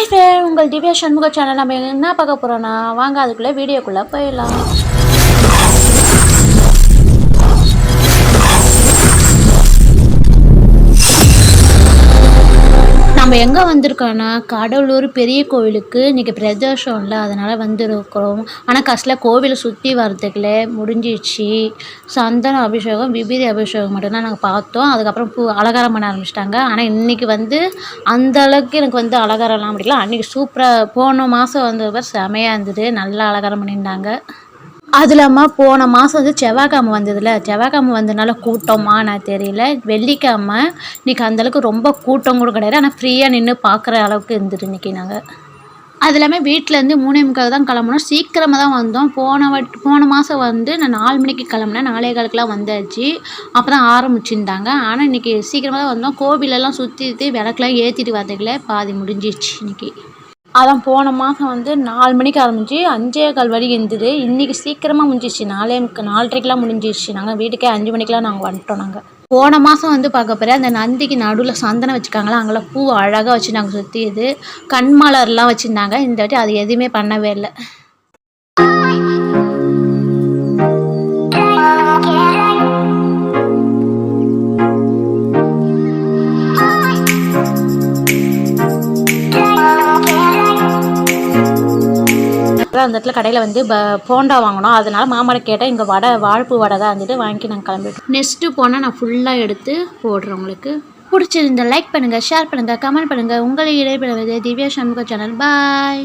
Hi friend, உங்கள் Divya Shanmuga channel. நம்ம என்ன பார்க்க போகிறோன்னா, வாங்க அதுக்குள்ளே வீடியோக்குள்ளே போயிடலாம். நம்ம எங்கே வந்திருக்கோன்னா, கடலூர் பெரிய கோவிலுக்கு இன்றைக்கி பிரதோஷம் இல்லை, அதனால் வந்திருக்கிறோம். ஆனால் கடைசியில் கோவிலை சுற்றி வர்றதுக்குள்ளே முடிஞ்சிடுச்சு. சந்தன அபிஷேகம், விபூதி அபிஷேகம் மட்டும்தான் நாங்கள் பார்த்தோம். அதுக்கப்புறம் அலங்காரம் பண்ண ஆரம்பிச்சிட்டாங்க. ஆனால் இன்றைக்கி அந்த அளவுக்கு எனக்கு அலங்காரம்லாம் பிடிக்கல. அன்றைக்கி சூப்பராக போன மாதம் வந்தவர் செமையாக இருந்தது, நல்லா அலங்காரம் பண்ணியிருந்தாங்க. அது இல்லாமல் போன மாதம் செவ்வாய்க்கிழமை வந்ததில்ல, செவ்வாய்க்கிழமை வந்ததுனால கூட்டமாக நான் தெரியல. வெள்ளிக்கிழமை இன்றைக்கி அந்தளவுக்கு ரொம்ப கூட்டம் கூட கிடையாது. ஆனால் ஃப்ரீயாக நின்று பார்க்குற அளவுக்கு இருந்துட்டு இன்றைக்கி நாங்கள். அது இல்லாமல் வீட்டிலேருந்து 3:45 தான் கிளம்புனோம். சீக்கிரமாக தான் வந்தோம். போன மாதம் நான் 4 மணிக்கு கிளம்புனேன், 4:15 வந்தாச்சு. அப்போ தான் ஆரம்பிச்சுருந்தாங்க. ஆனால் இன்றைக்கி சீக்கிரமாக தான் வந்தோம். கோவிலெல்லாம் சுற்றிட்டு விளக்கெலாம் ஏற்றிட்டு வரதுக்குள்ளே பாதி முடிஞ்சிடுச்சு இன்றைக்கி. அதான் போன மாதம் 4 மணிக்கு ஆரம்பிச்சு 5:15 வரைக்கும் இருந்தது. இன்றைக்கி சீக்கிரமாக முடிஞ்சிடுச்சு, 4:30க்கெலாம் முடிஞ்சிடுச்சு. நாங்கள் வீட்டுக்கே 5 மணிக்கெலாம் நாங்கள் வந்துட்டோம். நாங்கள் போன மாதம் பார்க்க போகிற அந்த நந்திக்கு நடுவில் சந்தனம் வச்சுருக்காங்களா, அங்கெல்லாம் பூ அழகாக வச்சு நாங்கள் சுற்றியது. கண்மலர்லாம் வச்சுருந்தாங்க. இந்த வாட்டி அது எதுவுமே பண்ணவே இல்லை. அந்த இடத்துல கடையில் போண்டா வாங்கினோம். அதனால் மாமாவை கேட்டால் இங்கே வாழைப்பூ வடை தான் இருந்துட்டு வாங்கி நாங்கள் கிளம்பிட்டோம். நெக்ஸ்ட்டு போனால் நான் ஃபுல்லாக எடுத்து போடுறேன். உங்களுக்கு பிடிச்சிருந்த லைக் பண்ணுங்கள், ஷேர் பண்ணுங்கள், கமெண்ட் பண்ணுங்கள். உங்களை இடைபெறுவது திவ்யா சண்முக சேனல். பாய்.